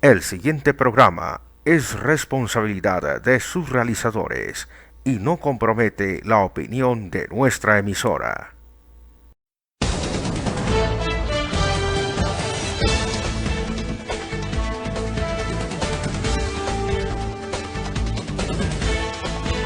El siguiente programa es responsabilidad de sus realizadores y no compromete la opinión de nuestra emisora.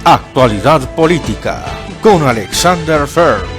Actualidad política con Alexander Ferns.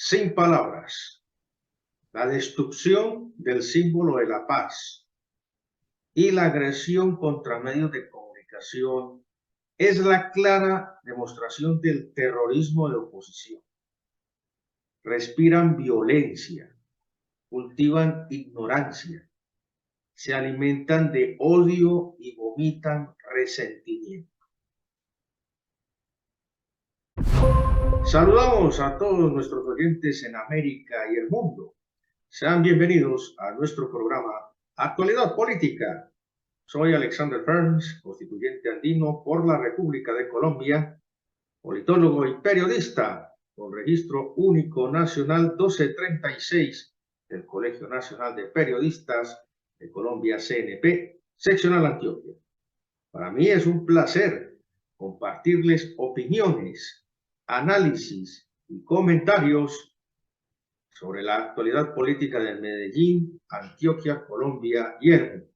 Sin palabras, la destrucción del símbolo de la paz y la agresión contra medios de comunicación es la clara demostración del terrorismo de oposición. Respiran violencia, cultivan ignorancia, se alimentan de odio y vomitan resentimiento. Saludamos a todos nuestros oyentes en América y el mundo. Sean bienvenidos a nuestro programa Actualidad Política. Soy Alexander Ferns, constituyente andino por la República de Colombia, politólogo y periodista con registro único nacional 1236 del Colegio Nacional de Periodistas de Colombia, CNP, seccional Antioquia. Para mí es un placer compartirles opiniones, análisis y comentarios sobre la actualidad política de Medellín, Antioquia, Colombia y el mundo.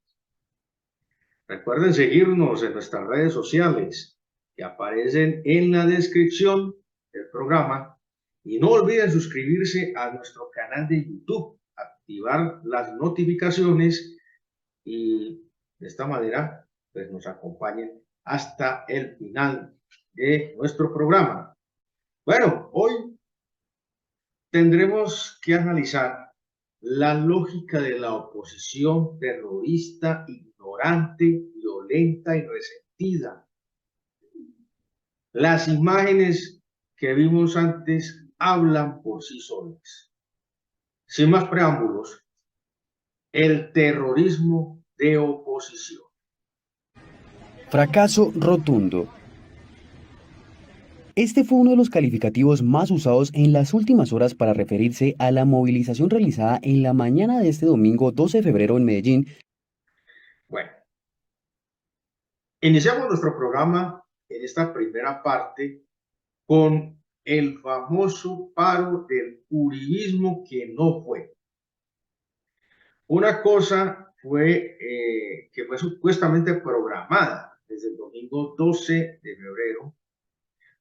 Recuerden seguirnos en nuestras redes sociales que aparecen en la descripción del programa y no olviden suscribirse a nuestro canal de YouTube, activar las notificaciones y de esta manera pues nos acompañen hasta el final de nuestro programa. Bueno, hoy tendremos que analizar la lógica de la oposición terrorista, ignorante, violenta y resentida. Las imágenes que vimos antes hablan por sí solas. Sin más preámbulos, el terrorismo de oposición. Fracaso rotundo. Este fue uno de los calificativos más usados en las últimas horas para referirse a la movilización realizada en la mañana de este domingo 12 de febrero en Medellín. Bueno, iniciamos nuestro programa en esta primera parte con el famoso paro del uribismo que no fue. Una cosa fue que fue supuestamente programada desde el domingo 12 de febrero,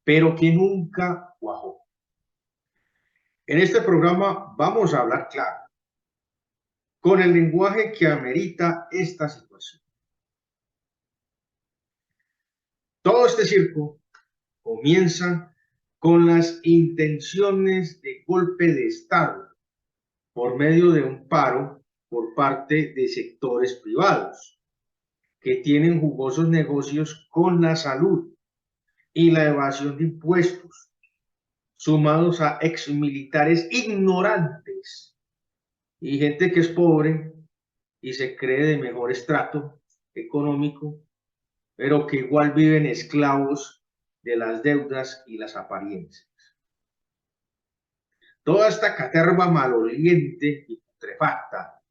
pero que nunca cuajó. En este programa vamos a hablar claro, con el lenguaje que amerita esta situación. Todo este circo comienza con las intenciones de golpe de Estado por medio de un paro por parte de sectores privados que tienen jugosos negocios con la salud y la evasión de impuestos. sumados a exmilitares ignorantes y gente que es pobre y se cree de mejor estrato económico, pero que igual viven esclavos de las deudas y las apariencias. Toda esta caterva maloliente y putrefacta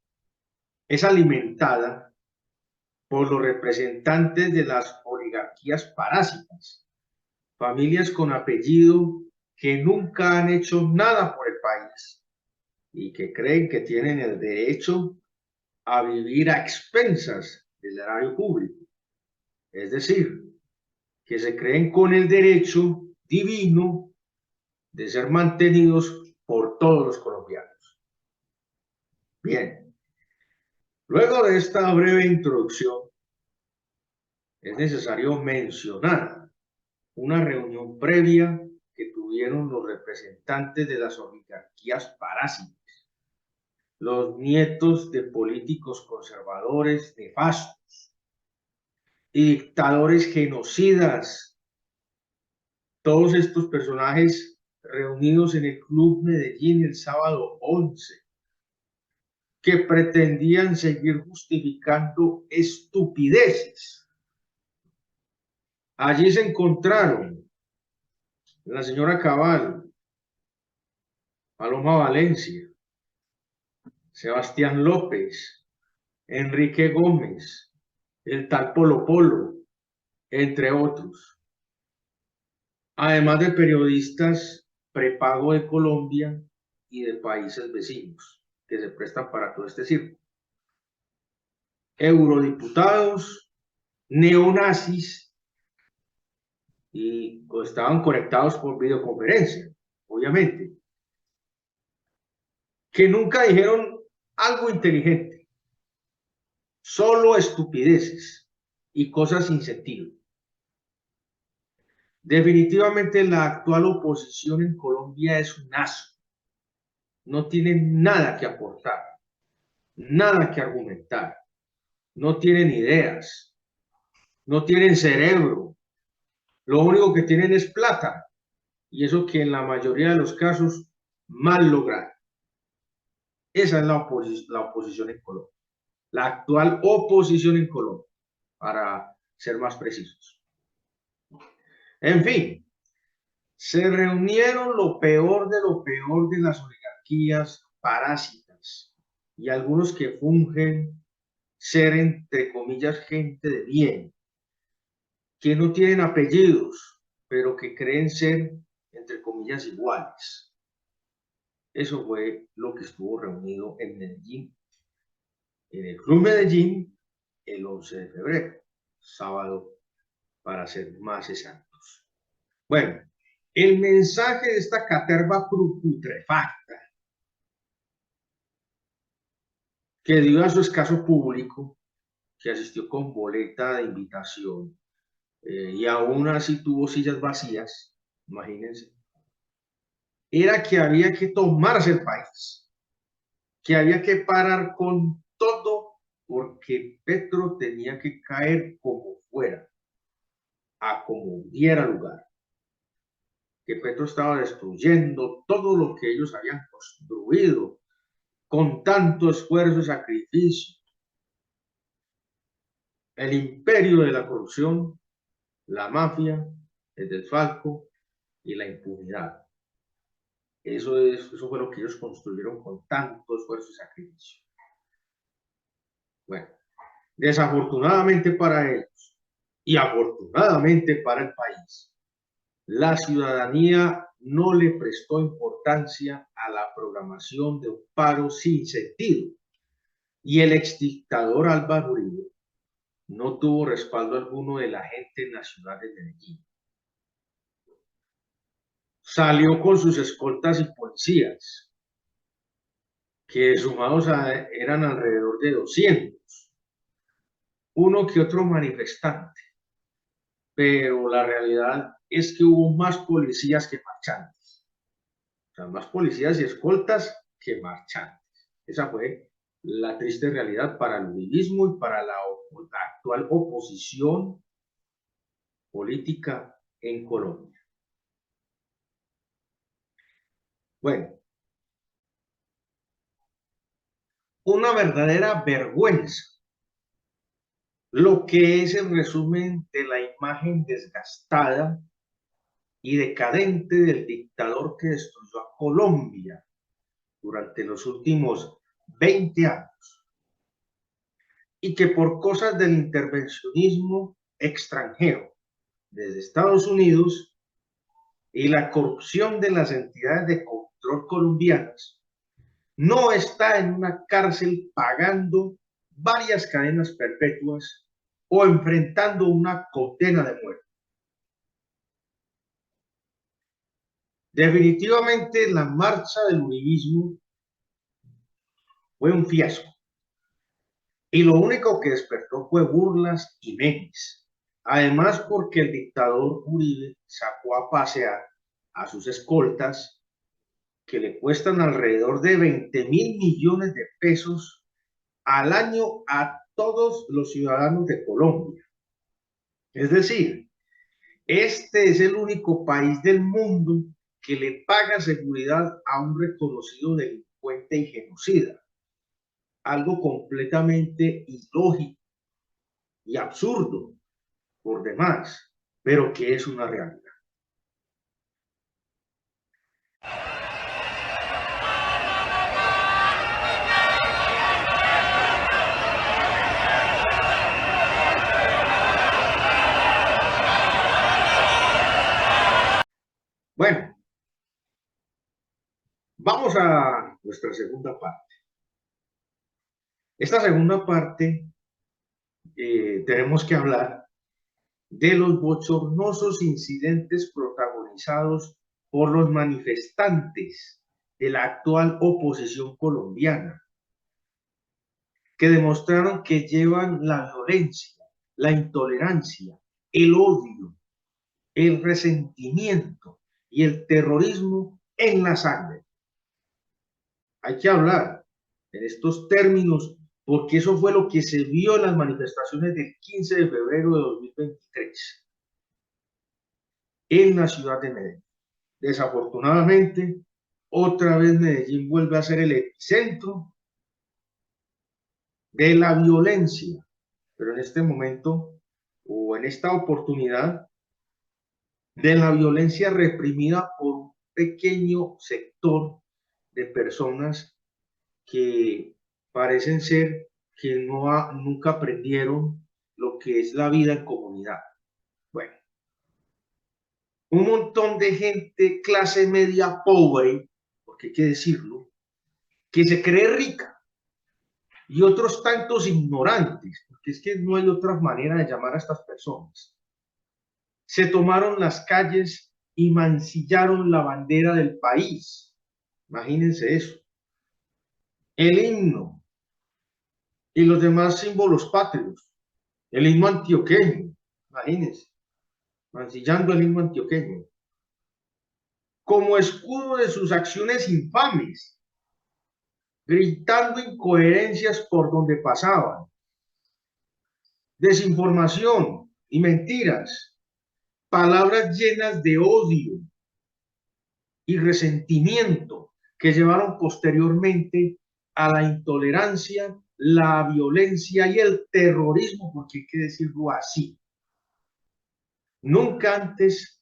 es alimentada por los representantes de las oligarquías parásitas, familias con apellido que nunca han hecho nada por el país y que creen que tienen el derecho a vivir a expensas del erario público. Es decir, que se creen con el derecho divino de ser mantenidos por todos los colombianos. Bien, luego de esta breve introducción, es necesario mencionar una reunión previa que tuvieron los representantes de las oligarquías parásitas, los nietos de políticos conservadores nefastos y dictadores genocidas. Todos estos personajes reunidos en el Club Medellín el sábado 11, que pretendían seguir justificando estupideces. Allí se encontraron la señora Cabal, Paloma Valencia, Sebastián López, Enrique Gómez, el tal Polo Polo, entre otros. Además de periodistas prepago de Colombia y de países vecinos que se prestan para todo este circo. Eurodiputados, neonazis, y estaban conectados por videoconferencia, obviamente, que nunca dijeron algo inteligente, solo estupideces y cosas sin sentido. Definitivamente la actual oposición en Colombia es un asco, no tienen nada que aportar, nada que argumentar, no tienen ideas, no tienen cerebro, lo único que tienen es plata, y eso que en la mayoría de los casos mal lograr. Esa es la oposición en Colombia, la actual oposición en Colombia, para ser más precisos. En fin, se reunieron lo peor de las oligarquías parásitas y algunos que fungen ser, entre comillas, gente de bien, que no tienen apellidos, pero que creen ser, entre comillas, iguales. Eso fue lo que estuvo reunido en Medellín, en el Club Medellín, el 11 de febrero, sábado, para ser más exactos. Bueno, el mensaje de esta caterva putrefacta que dio a su escaso público, que asistió con boleta de invitación, y aún así tuvo sillas vacías, imagínense, era que había que tomarse el país, que había que parar con todo porque Petro tenía que caer como fuera, a como diera lugar, que Petro estaba destruyendo todo lo que ellos habían construido con tanto esfuerzo y sacrificio. El imperio de la corrupción, la mafia, el desfalco y la impunidad. Eso fue lo que ellos construyeron con tanto esfuerzo y sacrificio. Bueno, desafortunadamente para ellos y afortunadamente para el país, la ciudadanía no le prestó importancia a la programación de un paro sin sentido y el exdictador Álvaro Uribe no tuvo respaldo alguno de la gente nacional de Medellín. Salió con sus escoltas y policías, que sumados eran alrededor de 200, uno que otro manifestante, pero la realidad es que hubo más policías que marchantes, o sea, más policías y escoltas que marchantes. Esa fue la triste realidad para el uribismo y para la actual oposición política en Colombia. Bueno, una verdadera vergüenza lo que es el resumen de la imagen desgastada y decadente del dictador que destruyó a Colombia durante los últimos 20 años y que por cosas del intervencionismo extranjero desde Estados Unidos y la corrupción de las entidades de control colombianas, no está en una cárcel pagando varias cadenas perpetuas o enfrentando una condena de muerte. Definitivamente la marcha del uribismo fue un fiasco y lo único que despertó fue burlas y memes. Además, porque el dictador Uribe sacó a pasear a sus escoltas que le cuestan alrededor de 20.000 millones de pesos al año a todos los ciudadanos de Colombia. Es decir, este es el único país del mundo que le paga seguridad a un reconocido delincuente y genocida. Algo completamente ilógico y absurdo por demás, pero que es una realidad. Bueno, vamos a nuestra segunda parte. Esta segunda parte tenemos que hablar de los bochornosos incidentes protagonizados por los manifestantes de la actual oposición colombiana, que demostraron que llevan la violencia, la intolerancia, el odio, el resentimiento y el terrorismo en la sangre. Hay que hablar en estos términos porque eso fue lo que se vio en las manifestaciones del 15 de febrero de 2023 en la ciudad de Medellín. Desafortunadamente, otra vez Medellín vuelve a ser el epicentro de la violencia, pero en este momento o en esta oportunidad de la violencia reprimida por un pequeño sector de personas que parecen ser que nunca aprendieron lo que es la vida en comunidad. Bueno, un montón de gente clase media pobre, porque hay que decirlo, que se cree rica, y otros tantos ignorantes, porque es que no hay otra manera de llamar a estas personas. Se tomaron las calles y mancillaron la bandera del país. Imagínense eso. El himno y los demás símbolos patrios. El himno antioqueño, imagínense, mancillando el himno antioqueño. Como escudo de sus acciones infames, gritando incoherencias por donde pasaban, desinformación y mentiras, palabras llenas de odio y resentimiento que llevaron posteriormente a la intolerancia, la violencia y el terrorismo, porque hay que decirlo así. Nunca antes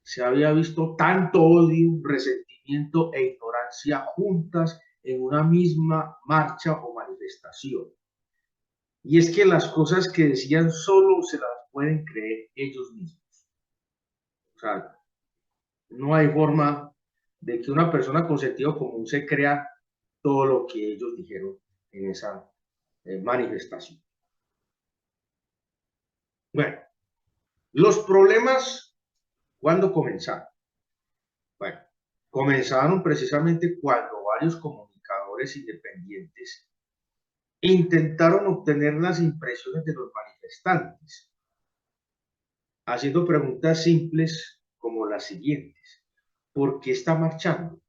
se había visto tanto odio, resentimiento e ignorancia juntas en una misma marcha o manifestación. Y es que las cosas que decían solo se las pueden creer ellos mismos. O sea, no hay forma de que una persona con sentido común se crea todo lo que ellos dijeron en esa manifestación. Bueno, los problemas, ¿cuándo comenzaron? Bueno, comenzaron precisamente cuando varios comunicadores independientes intentaron obtener las impresiones de los manifestantes, haciendo preguntas simples como las siguientes. ¿Por qué está marchando?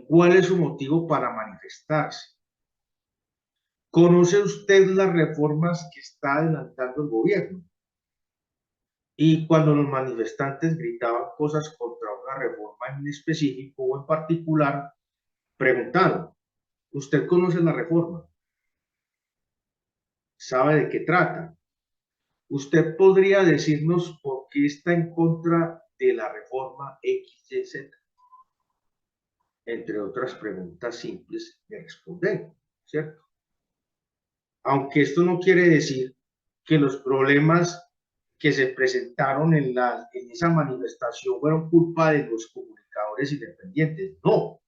¿Cuál es su motivo para manifestarse? ¿Conoce usted las reformas que está adelantando el gobierno? Y cuando los manifestantes gritaban cosas contra una reforma en específico o en particular, preguntaron, ¿usted conoce la reforma? ¿Sabe de qué trata? ¿Usted podría decirnos por qué está en contra de la reforma XYZ? Entre otras preguntas simples de responder, ¿cierto? Aunque esto no quiere decir que los problemas que se presentaron en esa manifestación fueron culpa de los comunicadores independientes. No,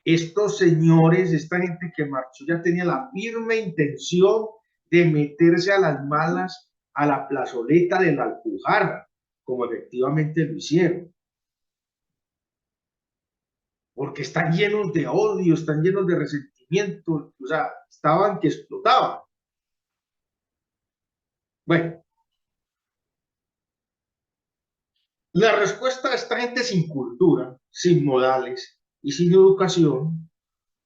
estos señores, esta gente que marchó ya tenía la firme intención de meterse a las malas a la plazoleta de la Alpujarra, como efectivamente lo hicieron. Porque están llenos de odio, están llenos de resentimiento, o sea, estaban que explotaban. Bueno, la respuesta a esta gente sin cultura, sin modales y sin educación,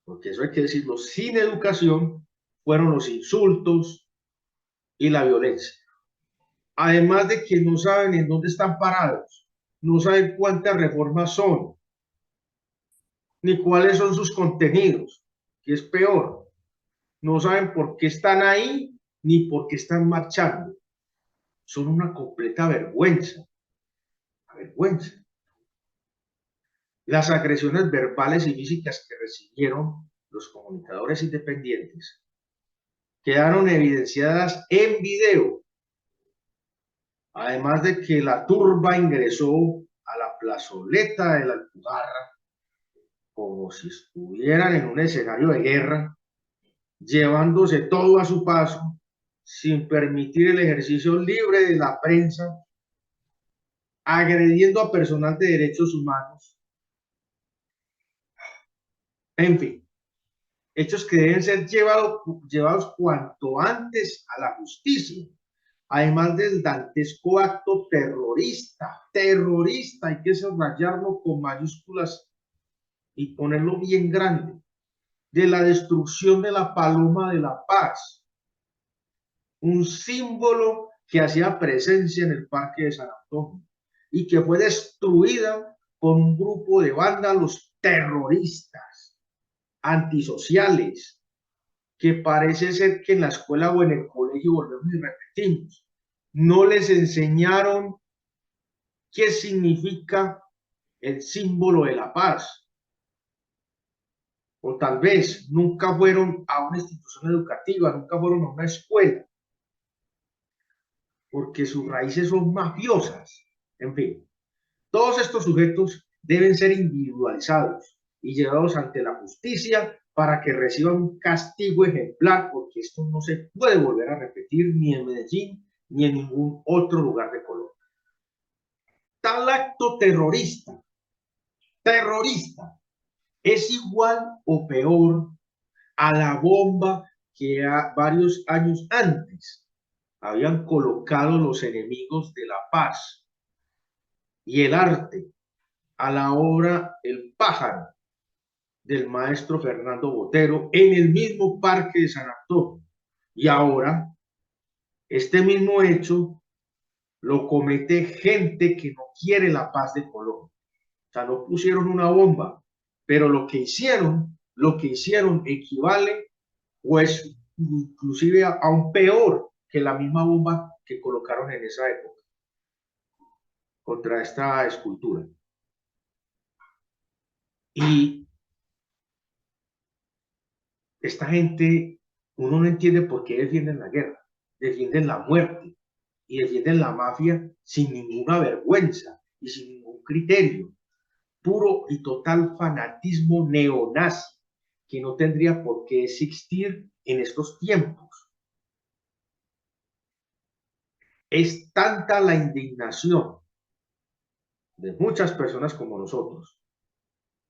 porque eso hay que decirlo, sin educación, fueron los insultos y la violencia. Además de que no saben en dónde están parados, no saben cuántas reformas son, ni cuáles son sus contenidos, que es peor. No saben por qué están ahí, ni por qué están marchando. Son una completa vergüenza. Vergüenza. Las agresiones verbales y físicas que recibieron los comunicadores independientes quedaron evidenciadas en video. Además de que la turba ingresó a la plazoleta de la Alpujarra como si estuvieran en un escenario de guerra, llevándose todo a su paso, sin permitir el ejercicio libre de la prensa, agrediendo a personal de derechos humanos. En fin, hechos que deben ser llevados cuanto antes a la justicia, además del dantesco acto terrorista, hay que subrayarlo con mayúsculas y ponerlo bien grande, de la destrucción de la Paloma de la Paz, un símbolo que hacía presencia en el Parque de San Antonio y que fue destruida por un grupo de vándalos terroristas, antisociales, que parece ser que en la escuela o en el colegio, volvemos y repetimos, no les enseñaron qué significa el símbolo de la paz. O tal vez nunca fueron a una institución educativa, nunca fueron a una escuela, porque sus raíces son mafiosas. En fin, todos estos sujetos deben ser individualizados y llevados ante la justicia para que reciban un castigo ejemplar, porque esto no se puede volver a repetir ni en Medellín ni en ningún otro lugar de Colombia. Tal acto terrorista es igual o peor a la bomba que varios años antes habían colocado los enemigos de la paz y el arte a la obra El Pájaro del maestro Fernando Botero en el mismo Parque de San Antonio. Y ahora, este mismo hecho lo comete gente que no quiere la paz de Colombia. O sea, no pusieron una bomba, pero lo que hicieron equivale o es inclusive aún peor que la misma bomba que colocaron en esa época contra esta escultura. Y esta gente, uno no entiende por qué defienden la guerra, defienden la muerte y defienden la mafia sin ninguna vergüenza y sin ningún criterio. Puro y total fanatismo neonazi que no tendría por qué existir en estos tiempos. Es tanta la indignación de muchas personas como nosotros,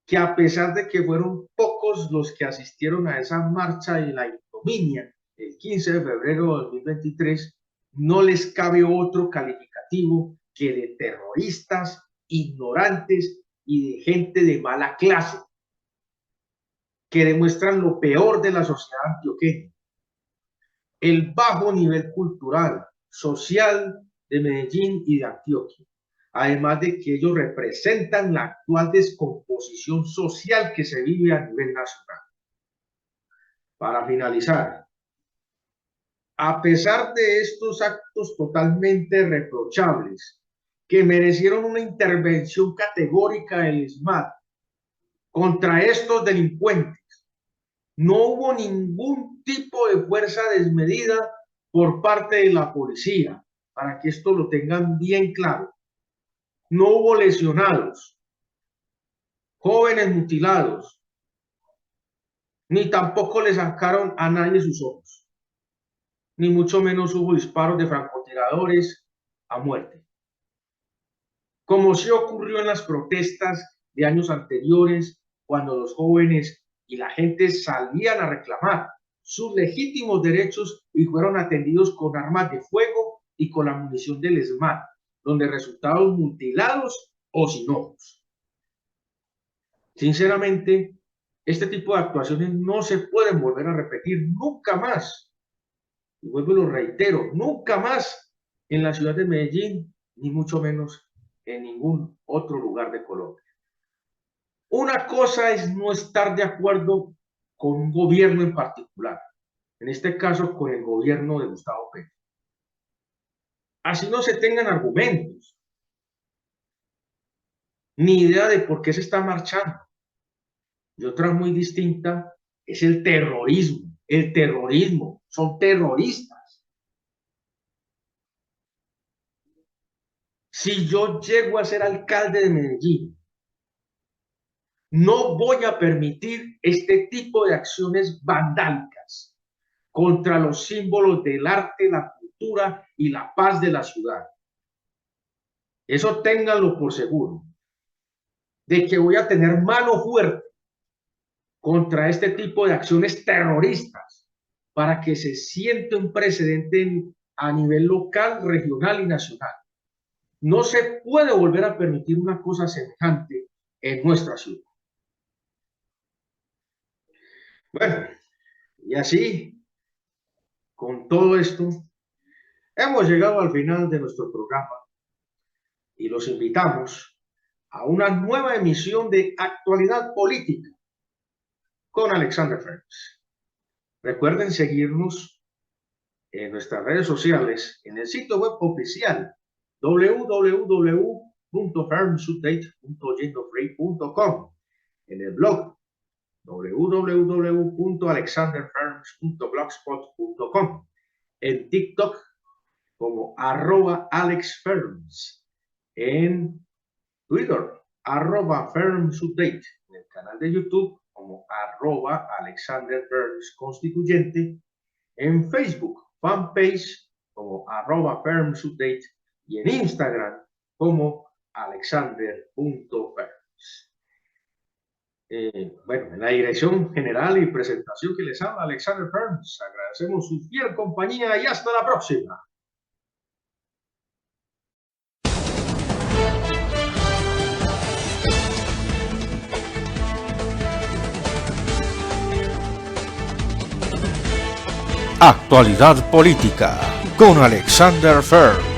que a pesar de que fueron pocos los que asistieron a esa marcha de la ignominia el 15 de febrero de 2023, no les cabe otro calificativo que de terroristas, ignorantes y de gente de mala clase, que demuestran lo peor de la sociedad antioqueña, el bajo nivel cultural, social de Medellín y de Antioquia, además de que ellos representan la actual descomposición social que se vive a nivel nacional. Para finalizar, a pesar de estos actos totalmente reprochables que merecieron una intervención categórica del SMAT contra estos delincuentes, no hubo ningún tipo de fuerza desmedida por parte de la policía, para que esto lo tengan bien claro. No hubo lesionados, jóvenes mutilados, ni tampoco le sacaron a nadie sus ojos, ni mucho menos hubo disparos de francotiradores a muerte, como sí ocurrió en las protestas de años anteriores, cuando los jóvenes y la gente salían a reclamar sus legítimos derechos y fueron atendidos con armas de fuego y con la munición del SMAT, donde resultaron mutilados o sin ojos. Sinceramente, este tipo de actuaciones no se pueden volver a repetir nunca más. Y vuelvo y lo reitero, nunca más en la ciudad de Medellín, ni mucho menos en ningún otro lugar de Colombia. Una cosa es no estar de acuerdo con un gobierno en particular, en este caso con el gobierno de Gustavo Petro. Así no se tengan argumentos, ni idea de por qué se está marchando. Y otra muy distinta es el terrorismo. El terrorismo, son terroristas. Si yo llego a ser alcalde de Medellín, no voy a permitir este tipo de acciones vandálicas contra los símbolos del arte, la cultura y la paz de la ciudad. Eso ténganlo por seguro, de que voy a tener mano fuerte contra este tipo de acciones terroristas para que se siente un precedente a nivel local, regional y nacional. No se puede volver a permitir una cosa semejante en nuestra ciudad. Bueno, y así, con todo esto, hemos llegado al final de nuestro programa y los invitamos a una nueva emisión de Actualidad Política con Alexander Ferns. Recuerden seguirnos en nuestras redes sociales, en el sitio web oficial www.fernsupdate.yendofree.com, en el blog www.alexanderferns.blogspot.com, en TikTok como @AlexFerns, en Twitter @FernsUpdate, en el canal de YouTube como @AlexanderFernsConstituyente, en Facebook fanpage como @FernsUpdate y en Instagram como alexander.ferns. Bueno, en la dirección general y presentación que les habla Alexander Ferns, agradecemos su fiel compañía y hasta la próxima. Actualidad Política con Alexander Ferns.